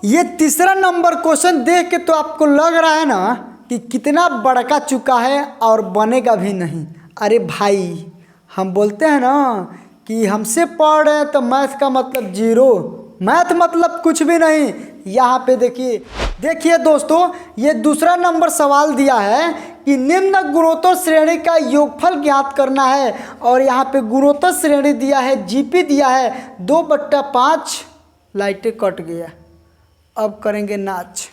ये तीसरा number question देख के तो आपको लग रहा है ना कि कितना बड़का चुका है और बनेगा भी नहीं। अरे भाई, हम बोलते हैं ना कि हमसे पढ़ रहे हैं तो मैथ का मतलब जीरो, मैथ मतलब कुछ भी नहीं। यहाँ पे देखिए दोस्तों, ये दूसरा नंबर सवाल दिया है कि निम्न गुणोत्तर श्रेणी का योगफल ज्ञात करना है। और यहाँ पे गुणोत्तर श्रेणी दिया है, जीपी दिया है 2/5। लाइटें कट गया, अब करेंगे नाच।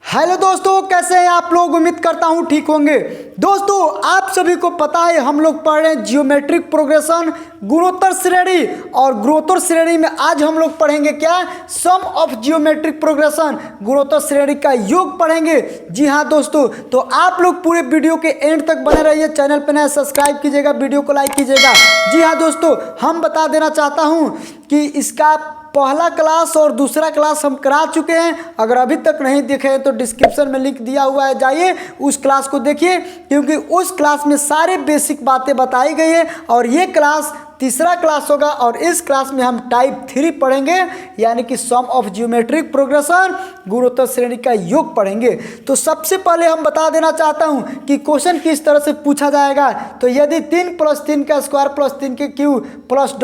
हेलो दोस्तों, कैसे हैं आप लोग? उम्मीद करता हूं ठीक होंगे। दोस्तों, आप सभी को पता है हम लोग पढ़ रहे हैं जियोमेट्रिक प्रोग्रेशन गुणोत्तर श्रेणी, और गुणोत्तर श्रेणी में आज हम लोग पढ़ेंगे क्या? सम ऑफ जियोमेट्रिक प्रोग्रेशन, गुणोत्तर श्रेणी का योग पढ़ेंगे। जी हाँ दोस्तों, तो आप लोग पूरे वीडियो के एंड तक बने रहिए। चैनल पर नए सब्सक्राइब कीजिएगा, वीडियो को लाइक कीजिएगा। जी हाँ दोस्तों, हम बता देना चाहता हूँ कि इसका पहला क्लास और दूसरा क्लास हम करा चुके हैं। अगर अभी तक नहीं देखे हैं तो डिस्क्रिप्शन में लिंक दिया हुआ है, जाइए उस क्लास को देखिए, क्योंकि उस क्लास में सारे बेसिक बातें बताई गई है। और ये क्लास तीसरा क्लास होगा और इस क्लास में हम टाइप 3 पढ़ेंगे, यानी कि सम ऑफ जियोमेट्रिक प्रोग्रेशन गुणोत्तर श्रेणी का योग पढ़ेंगे। तो सबसे पहले हम बता देना चाहता हूं कि क्वेश्चन किस तरह से पूछा जाएगा। तो यदि 3 + 3 का स्क्वायर प्लस 3 के क्यूब प्लस ...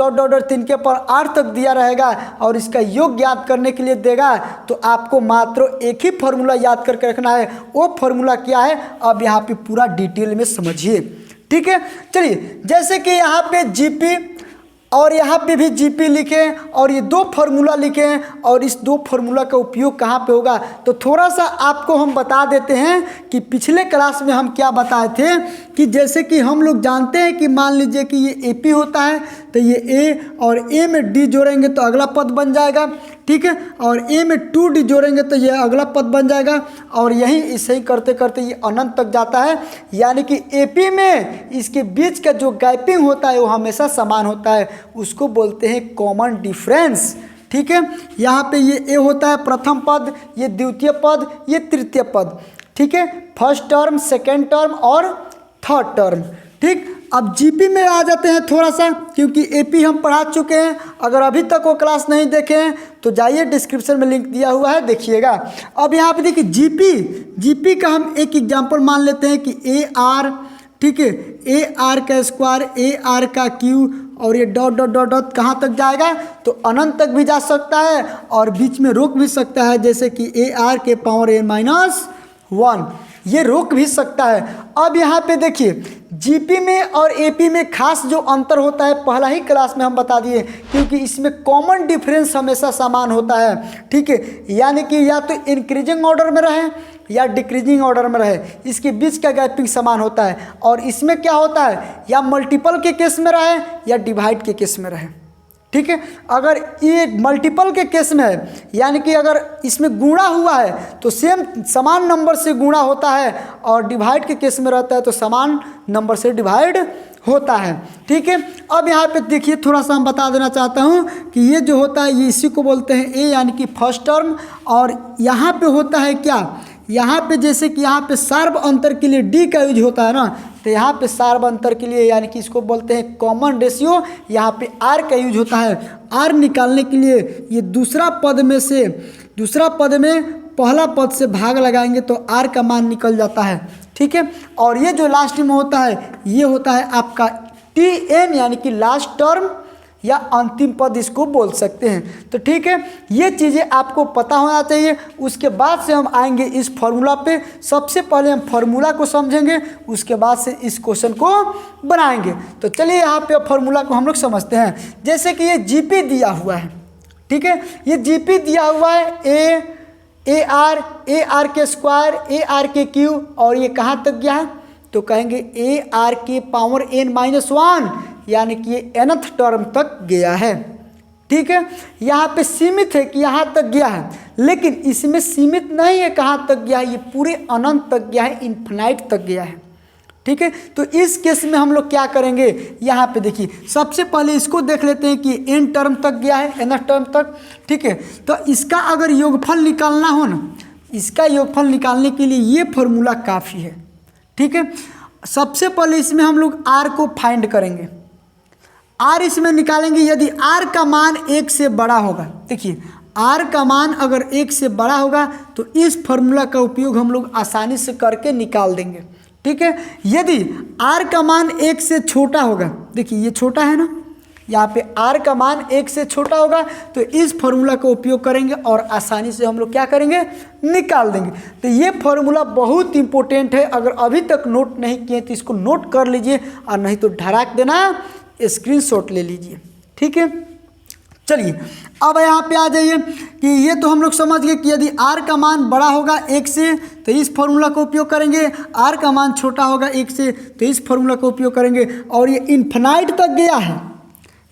3 के पर 8 तक दिया रहेगा और इसका योग ज्ञात करने के लिए देगा, तो आपको मात्र एक ही फॉर्मूला याद करके रखना है। वो फॉर्मूला क्या है, अब यहाँ पे पूरा डिटेल में समझिए। ठीक है, चलिए, जैसे कि यहाँ पे जीपी और यहाँ पे भी जीपी लिखें और ये 2 फार्मूला लिखें, और इस 2 फार्मूला का उपयोग कहाँ पे होगा, तो थोड़ा सा आपको हम बता देते हैं कि पिछले क्लास में हम क्या बताए थे कि जैसे कि हम लोग जानते हैं कि मान लीजिए कि ये एपी होता है, तो ये ए और ए में डी जोड़ेंगे तो अगला पद बन जाएगा। ठीक है, और ए में 2d जोड़ेंगे तो ये अगला पद बन जाएगा, और यही इसे ही करते करते ये अनंत तक जाता है। यानी कि एपी में इसके बीच का जो गैपिंग होता है वो हमेशा समान होता है, उसको बोलते हैं कॉमन डिफरेंस। ठीक है, यहाँ पे ये ए होता है प्रथम पद, ये द्वितीय पद, ये तृतीय पद। ठीक है, फर्स्ट टर्म, सेकेंड टर्म और थर्ड टर्म। ठीक, अब जीपी में आ जाते हैं थोड़ा सा, क्योंकि एपी हम पढ़ा चुके हैं। अगर अभी तक वो क्लास नहीं देखे हैं तो जाइए, डिस्क्रिप्शन में लिंक दिया हुआ है, देखिएगा। अब यहाँ पे देखिए जीपी का हम एक एग्जांपल मान लेते हैं कि ए आर। ठीक है, ए आर का स्क्वायर, ए आर का क्यू, और ये ... कहाँ तक जाएगा, तो अनंत तक भी जा सकता है और बीच में रोक भी सकता है, जैसे कि ए आर के पावर n-1, ये रोक भी सकता है। अब यहाँ पे देखिए, जीपी में और एपी में खास जो अंतर होता है पहला ही क्लास में हम बता दिए, क्योंकि इसमें कॉमन डिफरेंस हमेशा समान होता है। ठीक है, यानी कि या तो इंक्रीजिंग ऑर्डर में रहे या डिक्रीजिंग ऑर्डर में रहे, इसके बीच का गैपिंग समान होता है। और इसमें क्या होता है, या मल्टीपल के केस में रहे या डिवाइड के केस में रहे। ठीक है, अगर ये मल्टीपल के केस में है, यानी कि अगर इसमें गुणा हुआ है तो सेम समान नंबर से गुणा होता है, और डिवाइड के केस में रहता है तो समान नंबर से डिवाइड होता है। ठीक है, अब यहाँ पे देखिए, थोड़ा सा हम बता देना चाहता हूँ कि ये जो होता है ये इसी को बोलते हैं ए, यानी कि फर्स्ट टर्म। और यहाँ पे होता है क्या, यहाँ पे जैसे कि यहाँ पे सार्व अंतर के लिए डी का यूज होता है ना, तो यहाँ पे सार्व अंतर के लिए, यानी कि इसको बोलते हैं कॉमन रेशियो, यहाँ पे आर का यूज होता है। आर निकालने के लिए ये दूसरा पद में पहला पद से भाग लगाएंगे तो आर का मान निकल जाता है। ठीक है, और ये जो लास्ट में होता है ये होता है आपका टी एन, यानी कि लास्ट टर्म या अंतिम पद इसको बोल सकते हैं। तो ठीक है, ये चीज़ें आपको पता होना चाहिए। उसके बाद से हम आएंगे इस फॉर्मूला पे। सबसे पहले हम फॉर्मूला को समझेंगे, उसके बाद से इस क्वेश्चन को बनाएंगे। तो चलिए यहाँ पे फॉर्मूला को हम लोग समझते हैं। जैसे कि ये जीपी दिया हुआ है, ठीक है, ये जीपी दिया हुआ है ए आर के स्क्वायर, ए आर के क्यूब, और ये कहाँ तक गया है, तो कहेंगे ए आर के पावर n-1, यानी कि ये nth टर्म तक गया है। ठीक है, यहाँ पे सीमित है कि यहाँ तक गया है, लेकिन इसमें सीमित नहीं है कहाँ तक गया है, ये पूरे अनंत तक गया है, इन्फिनाइट तक गया है। ठीक है, तो इस केस में हम लोग क्या करेंगे, यहाँ पे देखिए, सबसे पहले इसको देख लेते हैं कि n टर्म तक गया है, nth टर्म तक। ठीक है, तो इसका अगर योगफल निकालना हो ना, इसका योगफल निकालने के लिए ये फॉर्मूला काफ़ी है। ठीक है, सबसे पहले इसमें हम लोग r को फाइंड करेंगे, r इसमें निकालेंगे। यदि r का मान 1 से बड़ा होगा, देखिए आर का मान अगर 1 से बड़ा होगा तो इस फॉर्मूला का उपयोग हम लोग आसानी से करके निकाल देंगे। ठीक है, यदि आर का मान 1 से छोटा होगा, देखिए ये छोटा है ना, यहाँ पे आर का मान 1 से छोटा होगा तो इस फॉर्मूला का उपयोग करेंगे और आसानी से हम लोग क्या करेंगे, निकाल देंगे। तो ये फॉर्मूला बहुत इंपॉर्टेंट है, अगर अभी तक नोट नहीं किए तो इसको नोट कर लीजिए और नहीं तो धड़ाक देना स्क्रीनशॉट ले लीजिए। ठीक है, चलिए अब यहाँ पे आ जाइए कि ये तो हम लोग समझ गए कि यदि आर का मान बड़ा होगा 1 से तो इस फॉर्मूला का उपयोग करेंगे, आर का मान छोटा होगा 1 से तो इस फॉर्मूला का उपयोग करेंगे। और ये इन्फिनाइट तक गया है,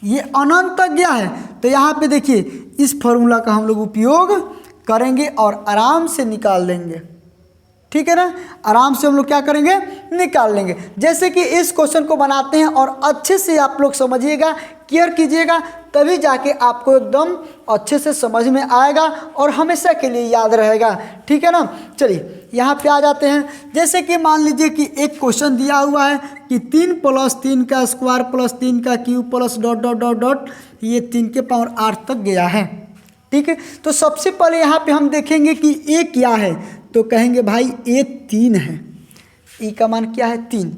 ये अनंत तक गया है, तो यहाँ पे देखिए इस फॉर्मूला का हम लोग उपयोग करेंगे और आराम से निकाल देंगे। ठीक है ना, आराम से हम लोग क्या करेंगे, निकाल लेंगे। जैसे कि इस क्वेश्चन को बनाते हैं और अच्छे से आप लोग समझिएगा, केयर कीजिएगा, तभी जाके आपको एकदम अच्छे से समझ में आएगा और हमेशा के लिए याद रहेगा। ठीक है ना, चलिए यहाँ पे आ जाते हैं। जैसे कि मान लीजिए कि एक क्वेश्चन दिया हुआ है कि 3 + 3 का स्क्वायर प्लस 3 का cube plus dot dot dot dot, ये 3 के पावर 8 तक गया है। ठीक है, तो सबसे पहले यहाँ पे हम देखेंगे कि ए क्या है, तो कहेंगे भाई ए 3 है। ई का मान क्या है, 3।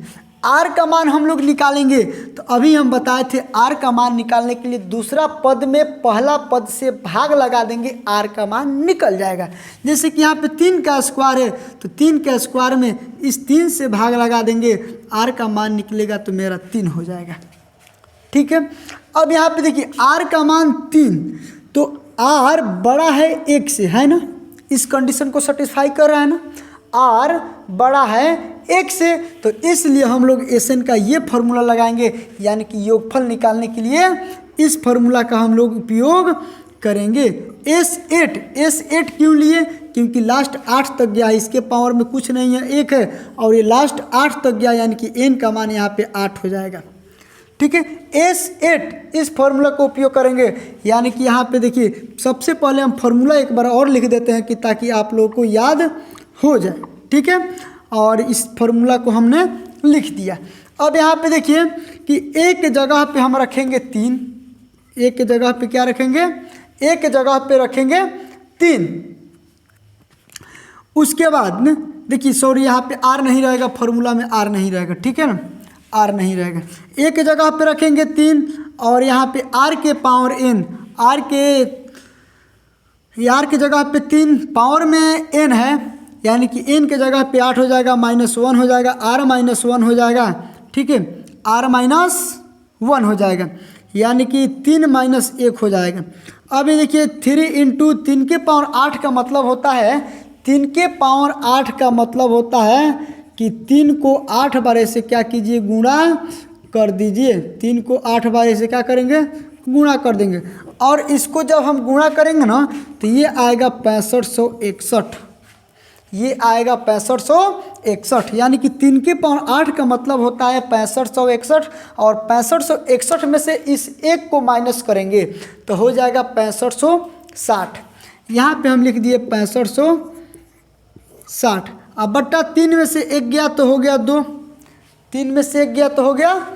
आर का मान हम लोग निकालेंगे, तो अभी हम बताए थे आर का मान निकालने के लिए दूसरा पद में पहला पद से भाग लगा देंगे, आर का मान निकल जाएगा। जैसे कि यहाँ पे 3 का स्क्वायर है तो 3 के स्क्वायर में इस 3 से भाग लगा देंगे, आर का मान निकलेगा तो मेरा 3 हो जाएगा। ठीक है, अब यहाँ पे देखिए आर का मान 3, तो आर बड़ा है 1 से, है ना, इस कंडीशन को सेटिस्फाई कर रहा है ना, आर बड़ा है 1 से, तो इसलिए हम लोग एसएन का ये फार्मूला लगाएंगे, यानी कि योगफल निकालने के लिए इस फार्मूला का हम लोग उपयोग करेंगे। S8 क्यों लिए, क्योंकि लास्ट 8 तक गया, इसके पावर में कुछ नहीं है, 1 है, और ये लास्ट 8 तक गया, यानी कि n का मान यहाँ पे 8 हो जाएगा। ठीक है, S8 इस फॉर्मूला का उपयोग करेंगे, यानी कि यहाँ पे देखिए सबसे पहले हम फॉर्मूला एक बार और लिख देते हैं कि ताकि आप लोगों को याद हो जाए। ठीक है, और इस फॉर्मूला को हमने लिख दिया। अब यहाँ पे देखिए कि एक जगह पे हम रखेंगे 3, एक जगह पे क्या रखेंगे, एक जगह पे रखेंगे 3। उसके बाद में देखिए सॉरी यहाँ पे आर नहीं रहेगा, फॉर्मूला में आर नहीं रहेगा। ठीक है ना, आर नहीं रहेगा, एक जगह पे रखेंगे 3 और यहाँ पे आर के पावर n, आर के जगह पे 3 पावर में n है, यानी कि n के जगह पे 8 हो जाएगा, -1 हो जाएगा, r -1 हो जाएगा। ठीक है, r -1 हो जाएगा, यानी कि 3 - 1 हो जाएगा। अब ये देखिए 3 × 3 के पावर 8 का मतलब होता है, 3 के पावर 8 का मतलब होता है कि 3 को 8 बार से क्या कीजिए, गुणा कर दीजिए। 3 को 8 बार से क्या करेंगे, गुणा कर देंगे, और इसको जब हम गुणा करेंगे ना तो ये आएगा 6561, ये आएगा 6561, यानी कि 3 के पावर 8 का मतलब होता है 6561, और 6561 में से इस 1 को माइनस करेंगे तो हो जाएगा 6560। यहाँ पे हम लिख दिए 6560। अब बट्टा 3 में से 1 गया तो हो गया 2, 3 में से 1 गया तो हो गया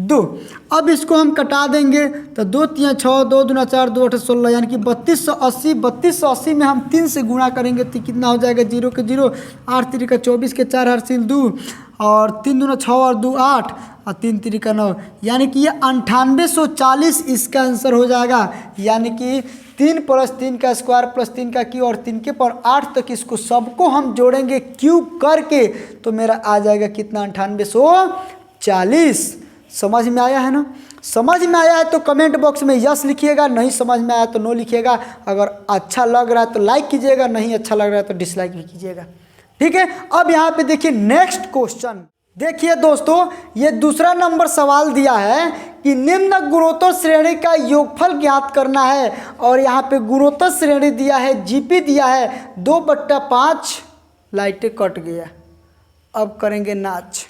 2। अब इसको हम कटा देंगे तो 2 × 3 = 6, 2 × 4 = 2 × 8 = 16, यानी कि 3280। 3280 में हम 3 से गुणा करेंगे तो कितना हो जाएगा, 0 के 0, 8 × 3 = 24 के 4 हासिल 2, और 3 × 2 = 6 और 2 8 और 3 × 3 = 9, यानी कि ये 9840 इसका आंसर हो जाएगा। यानी कि 3 + 3 का स्क्वायर प्लस 3 का क्यूब और 3 के पावर 8 तक, इसको सबको हम जोड़ेंगे क्यूब करके तो मेरा आ जाएगा कितना, 9840। समझ में आया है ना, समझ में आया है तो कमेंट बॉक्स में यस लिखिएगा, नहीं समझ में आया तो नो लिखिएगा। अगर अच्छा लग रहा है तो लाइक कीजिएगा, नहीं अच्छा लग रहा है तो डिसलाइक भी कीजिएगा। ठीक है, अब यहाँ पे देखिए नेक्स्ट क्वेश्चन। देखिए दोस्तों, ये दूसरा नंबर सवाल दिया है कि निम्न गुणोत्तर श्रेणी का योगफल ज्ञात करना है, और यहाँ पे गुणोत्तर श्रेणी दिया है, जीपी दिया है 2/5। लाइटें कट गया, अब करेंगे नाच।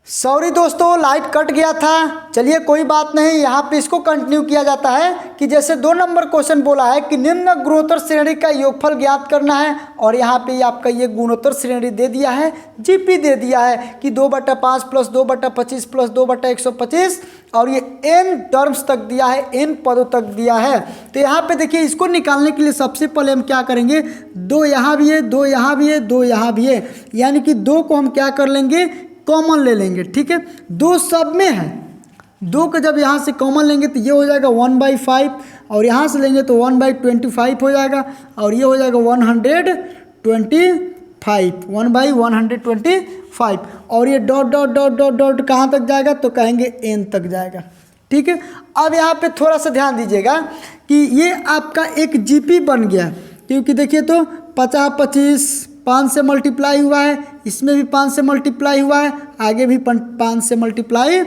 सॉरी दोस्तों, लाइट कट गया था। चलिए कोई बात नहीं, यहाँ पे इसको कंटिन्यू किया जाता है कि जैसे 2 नंबर क्वेश्चन बोला है कि निम्न गुणोत्तर श्रेणी का योगफल ज्ञात करना है, और यहाँ पे आपका ये गुणोत्तर श्रेणी दे दिया है, जीपी दे दिया है कि 2/5 + 2/25 + 2/125, और ये n टर्म्स तक दिया है, n पदों तक दिया है। तो यहाँ पे देखिए, इसको निकालने के लिए सबसे पहले हम क्या करेंगे, 2 यहाँ भी है, 2 यहाँ भी है, 2 यहाँ भी है, यानी कि 2 को हम क्या कर लेंगे, कॉमन ले लेंगे। ठीक है, 2 सब में है, 2 को जब यहाँ से कॉमन लेंगे तो ये हो जाएगा 1/5, और यहाँ से लेंगे तो 1/25 हो जाएगा, और ये हो जाएगा 125, और ये dot dot dot dot dot कहाँ तक जाएगा, तो कहेंगे n तक जाएगा। ठीक है, अब यहाँ पे थोड़ा सा ध्यान दीजिएगा कि ये आपका एक जीपी बन गया, क्योंकि देखिए तो 50 25 5 से मल्टीप्लाई हुआ है, इसमें भी 5 से मल्टीप्लाई हुआ है, आगे भी 5 से मल्टीप्लाई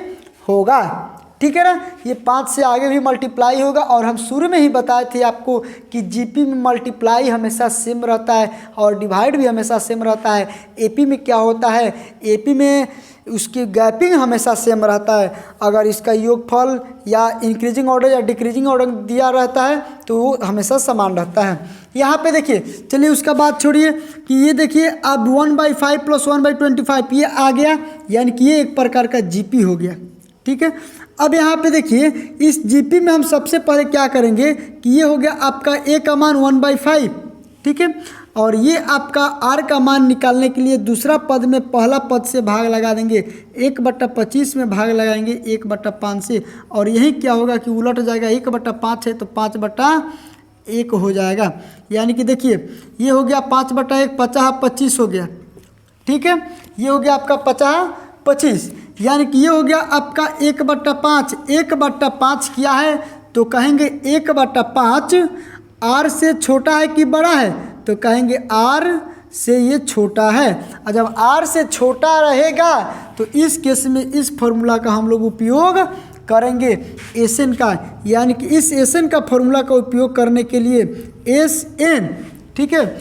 होगा। ठीक है ना, ये 5 से आगे भी मल्टीप्लाई होगा, और हम शुरू में ही बताए थे आपको कि जीपी में मल्टीप्लाई हमेशा सेम रहता है और डिवाइड भी हमेशा सेम रहता है। एपी में क्या होता है, एपी में उसकी गैपिंग हमेशा सेम रहता है। अगर इसका योगफल या इंक्रीजिंग ऑर्डर या डिक्रीजिंग ऑर्डर दिया रहता है तो वो हमेशा समान रहता है। यहाँ पे देखिए, चलिए उसका बात छोड़िए कि ये देखिए अब 1/5 + 1/25 ये आ गया, यानी कि ये एक प्रकार का जीपी हो गया। ठीक है, अब यहाँ पे देखिए, इस जीपी में हम सबसे पहले क्या करेंगे कि ये हो गया आपका a का मान 1/5। ठीक है, और ये आपका r का मान निकालने के लिए दूसरा पद में पहला पद से भाग लगा देंगे, 1/25 में भाग लगाएंगे 1/5 से, और यही क्या होगा कि उलट जाएगा, 1/5 है तो 5/1 हो जाएगा। यानी कि देखिए ये हो गया 5/1, 50 25 हो गया। ठीक है, ये हो गया आपका 50 25, यानी कि ये हो गया आपका 1/5। 1/5 क्या है, तो कहेंगे 1/5 r से छोटा है कि बड़ा है, तो कहेंगे r से ये छोटा है। और जब r से छोटा रहेगा तो इस केस में इस फॉर्मूला का हम लोग उपयोग करेंगे, एसएन का, यानी कि इस एसएन का फॉर्मूला का उपयोग करने के लिए एसएन। ठीक है,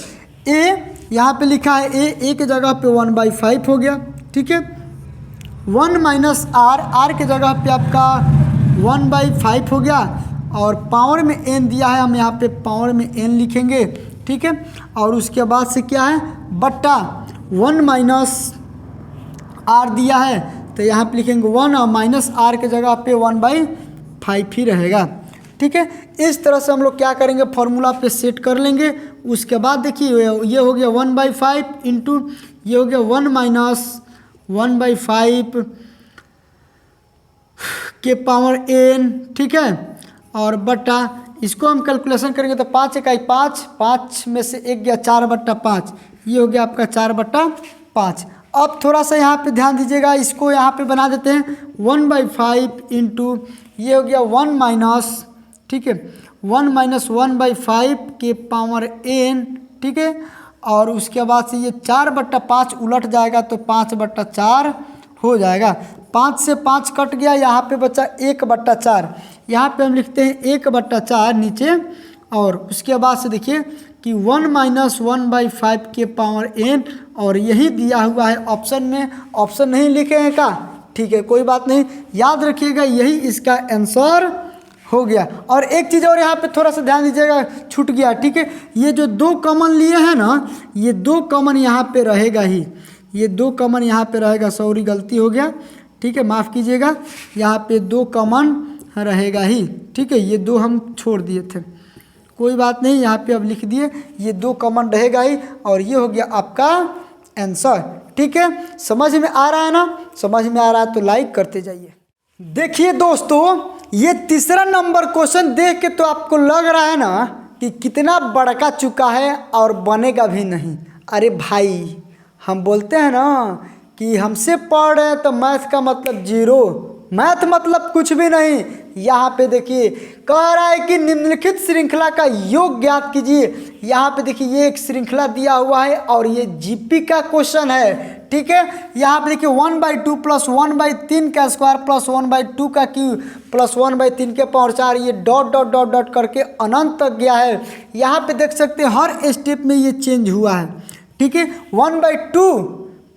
a यहाँ पे लिखा है, a की जगह पे 1/5 हो गया। ठीक है, 1 - r के जगह पे आपका 1/5 हो गया, और पावर में n दिया है, हम यहाँ पे पावर में n लिखेंगे। ठीक है, और उसके बाद से क्या है, बट्टा 1 - r दिया है, तो यहाँ पे लिखेंगे 1, और -r के जगह पे 1/5 ही रहेगा। ठीक है, इस तरह से हम लोग क्या करेंगे, फॉर्मूला पे सेट कर लेंगे। उसके बाद देखिए ये हो गया 1/5 इंटू ये हो गया 1 - 1/5 के पावर n। ठीक है, और बट्टा इसको हम कैलकुलेशन करेंगे तो 5 × 5, 5 में से 1 गया 4/5, ये हो गया आपका 4/5। अब थोड़ा सा यहाँ पे ध्यान दीजिएगा, इसको यहाँ पे बना देते हैं 1/5 इंटू ये हो गया 1 - ठीक है 1 - 1/5 के पावर n। ठीक है, और उसके बाद से ये 4/5 उलट जाएगा तो 5/4 हो जाएगा। 5 से 5 कट गया, यहाँ पे बचा 1/4, यहाँ पे हम लिखते हैं 1/4 नीचे, और उसके बाद से देखिए कि 1 - 1/5 के पावर n, और यही दिया हुआ है ऑप्शन में, ऑप्शन नहीं लिखेंगे का। ठीक है, कोई बात नहीं, याद रखिएगा यही इसका आंसर हो गया। और एक चीज़ और यहाँ पे थोड़ा सा ध्यान दीजिएगा, छूट गया। ठीक है, ये जो 2 कॉमन लिए हैं ना, ये 2 कॉमन यहाँ पे रहेगा ही, ये 2 कॉमन यहाँ पे रहेगा। सॉरी गलती हो गया, ठीक है माफ़ कीजिएगा, यहाँ पे 2 कॉमन रहेगा ही। ठीक है, ये 2 हम छोड़ दिए थे, कोई बात नहीं, यहाँ पे अब लिख दिए ये 2 कॉमन रहेगा ही, और ये हो गया आपका आंसर। ठीक है, समझ में आ रहा है ना, समझ में आ रहा है तो लाइक करते जाइए। देखिए दोस्तों, ये तीसरा नंबर क्वेश्चन देख के तो आपको लग रहा है ना कि कितना बड़का चुका है और बनेगा भी नहीं। अरे भाई, हम बोलते हैं ना कि हमसे पढ़ रहे हैं तो मैथ का मतलब 0, मैथ मतलब कुछ भी नहीं। यहाँ पे देखिए कह रहा है कि निम्नलिखित श्रृंखला का योग ज्ञात कीजिए। यहाँ पे देखिए ये एक श्रृंखला दिया हुआ है और ये जीपी का क्वेश्चन है। ठीक है, यहाँ पे देखिए 1/2 + 1/3 का स्क्वायर प्लस 1/2 का क्यूब प्लस 1/3 के पावर 4, ये डॉट डॉट डॉट डॉट करके अनंत तक गया है। यहाँ पे देख सकते हैं हर स्टेप में ये चेंज हुआ है। ठीक है, 1/2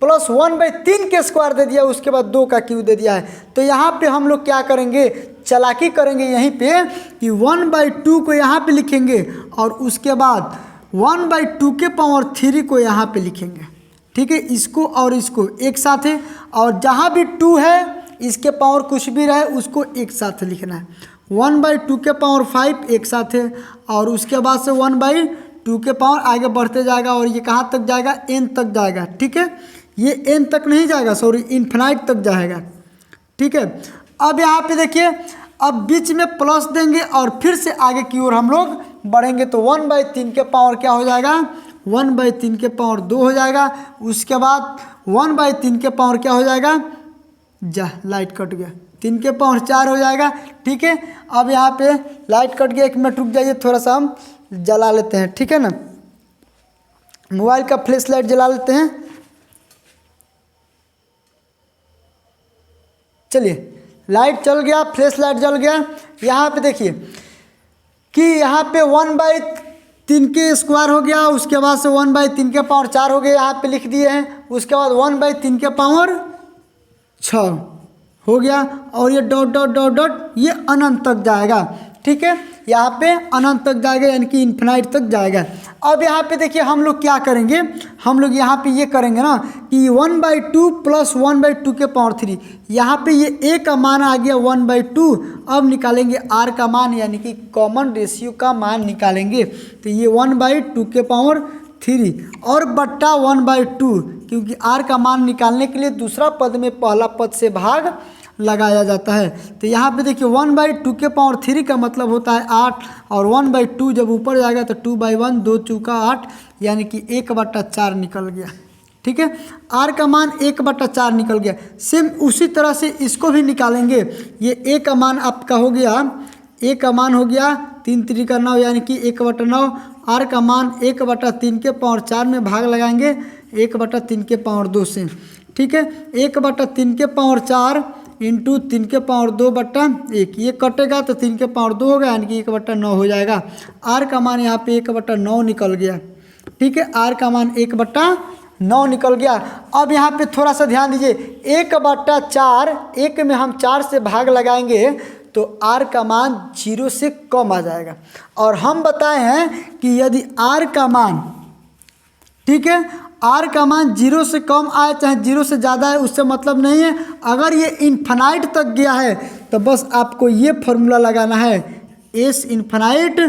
प्लस 1/3 के स्क्वायर दे दिया, उसके बाद 2 का क्यूब दे दिया है। तो यहाँ पे हम लोग क्या करेंगे, चालाकी करेंगे यहीं पे कि 1/2 को यहाँ पे लिखेंगे और उसके बाद 1/2 के पावर 3 को यहाँ पे लिखेंगे। ठीक है, इसको और इसको एक साथ है, और जहाँ भी 2 है इसके पावर कुछ भी रहे उसको एक साथ लिखना है। 1/2 के पावर 5 एक साथ है, और उसके बाद से 1/2 के पावर आगे बढ़ते जाएगा, और ये कहाँ तक जाएगा, n तक जाएगा। ठीक है, ये n तक नहीं जाएगा, सॉरी इन्फिनाइट तक जाएगा। ठीक है, अब यहाँ पे देखिए, अब बीच में प्लस देंगे और फिर से आगे की ओर हम लोग बढ़ेंगे, तो 1/3 के पावर क्या हो जाएगा, 1/3 के पावर 2 हो जाएगा। उसके बाद 1/3 के पावर क्या हो जाएगा, जा लाइट कट गया, 3 के पावर 4 हो जाएगा। ठीक है, अब यहाँ पे लाइट कट गया, 1 मिनट रुक जाइए, थोड़ा सा हम जला लेते हैं। ठीक है ना, मोबाइल का फ्लैश लाइट जला लेते हैं। चलिए, लाइट चल गया, फ्लैश लाइट जल गया। यहाँ पे देखिए कि यहाँ पे 1/3 के स्क्वायर हो गया, उसके बाद से 1/3 के पावर 4 हो गया, यहाँ पे लिख दिए हैं। उसके बाद 1/3 के पावर 6 हो गया, और ये डॉट डॉट डॉट डॉट ये अनंत तक जाएगा। ठीक है, यहाँ पे अनंत तक जाएगा, यानी कि इन्फिनाइट तक जाएगा। अब यहाँ पे देखिए हम लोग क्या करेंगे, हम लोग यहाँ पे ये करेंगे ना कि 1/2 प्लस 1/2 के पावर 3, यहाँ पे ये a का मान आ गया 1/2। अब निकालेंगे r का मान, यानी कि कॉमन रेशियो का मान निकालेंगे। तो ये 1/2 के पावर 3 और बट्टा 1/2, क्योंकि r का मान निकालने के लिए दूसरा पद में पहला पद से भाग लगाया जाता है। तो यहाँ पे देखिए 1/2 के पावर 3 का मतलब होता है 8, और 1/2 जब ऊपर जाएगा तो 2/1, 2 चौका 8, यानी कि 1/4 निकल गया। ठीक है, r का मान 1/4 निकल गया। सेम उसी तरह से इसको भी निकालेंगे। ये a का मान आपका हो गया, a का मान हो गया 3 3 का 9, यानी कि 1/9। r का मान 1/3 के पावर 4 में भाग लगाएंगे 1/3 के पावर 2 से। ठीक है, 1/3 के पावर 4 इंटू 3 के पावर 2/1, ये कटेगा तो 3 के पावर 2 होगा, यानी कि 1/9 हो जाएगा। r का मान यहाँ पे 1/9 निकल गया। ठीक है, r का मान 1/9 निकल गया। अब यहाँ पे थोड़ा सा ध्यान दीजिए, 1/4, 1 में हम 4 से भाग लगाएंगे तो r का मान 0 से कम आ जाएगा। और हम बताए हैं कि यदि r का मान, ठीक है, r का मान 0 से कम आए चाहे 0 से ज़्यादा है, उससे मतलब नहीं है। अगर ये इन्फिनाइट तक गया है तो बस आपको ये फार्मूला लगाना है, एस इन्फिनाइट,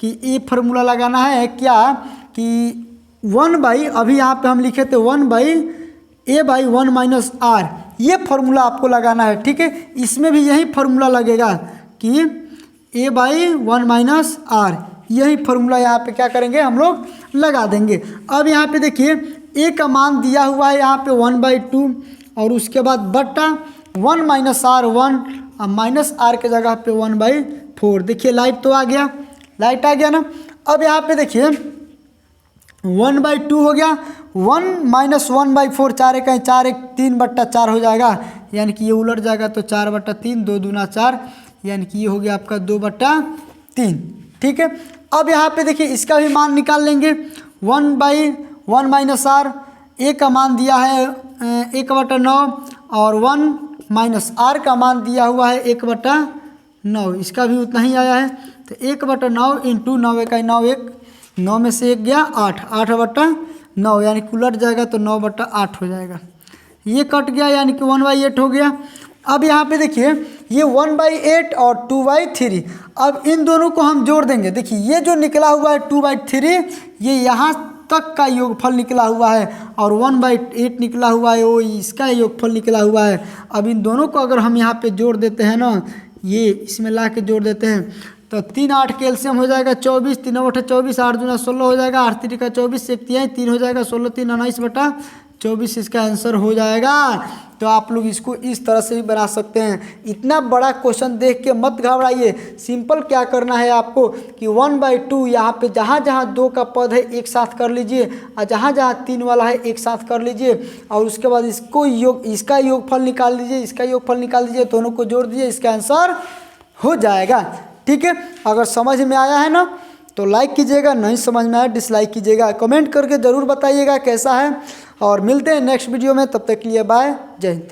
कि ये फार्मूला लगाना है क्या, कि 1/, अभी यहाँ पे हम लिखे थे 1/a/1 - r, ये फार्मूला आपको लगाना है। ठीक है, इसमें भी यही फार्मूला लगेगा कि a/1 - r, यही फार्मूला यहाँ पे क्या करेंगे, हम लोग लगा देंगे। अब यहाँ पे देखिए a का मान दिया हुआ है यहाँ पे 1/2, और उसके बाद बट्टा 1 - r 1, और माइनस r के जगह पे 1/4। देखिए लाइट तो आ गया, लाइट आ गया ना। अब यहाँ पे देखिए 1/2 हो गया, 1 - 1/4, 4 1 4, 1 3/4 हो जाएगा, यानी कि ये उलट जाएगा तो 4/3, 2 दूना 4, यानी कि ये हो गया आपका 2/3। ठीक है, अब यहाँ पे देखिए इसका भी मान निकाल लेंगे। 1/1 - r, a का मान दिया है 1/9, और 1 - r का मान दिया हुआ है 1/9, इसका भी उतना ही आया है। तो 1/9 इंटू 9 1 9, 1 9 में से 1 गया 8, 8/9, यानी कि उलट जाएगा तो 9/8 हो जाएगा। ये कट गया, यानी कि 1/8 हो गया। अब यहाँ पे देखिए ये 1/8 और 2/3, अब इन दोनों को हम जोड़ देंगे। देखिए ये जो निकला हुआ है 2/3, ये यहाँ तक का योगफल निकला हुआ है, और 1/8 निकला हुआ है, वो इसका योगफल निकला हुआ है। अब इन दोनों को अगर हम यहाँ पे जोड़ देते हैं ना, ये इसमें ला के जोड़ देते हैं तो 3 8 कैल्शियम हो जाएगा 24, 3 8 24, 8 दूना 16 हो जाएगा, 8 3 का 24, 1 3 हो जाएगा 16, 3 19/24 इसका आंसर हो जाएगा। तो आप लोग इसको इस तरह से भी बना सकते हैं। इतना बड़ा क्वेश्चन देख के मत घबराइए, सिंपल क्या करना है आपको कि 1/2 यहाँ पे जहाँ जहाँ 2 का पद है एक साथ कर लीजिए, और जहाँ जहाँ 3 वाला है एक साथ कर लीजिए, और उसके बाद इसका योगफल निकाल लीजिए, इसका योगफल निकाल दीजिए, दोनों को जोड़ दीजिए, इसका आंसर हो जाएगा। ठीक है, अगर समझ में आया है ना तो लाइक कीजिएगा, नहीं समझ में आया डिसलाइक कीजिएगा, कमेंट करके ज़रूर बताइएगा कैसा है। और मिलते हैं नेक्स्ट वीडियो में, तब तक के लिए बाय, जय हिंद।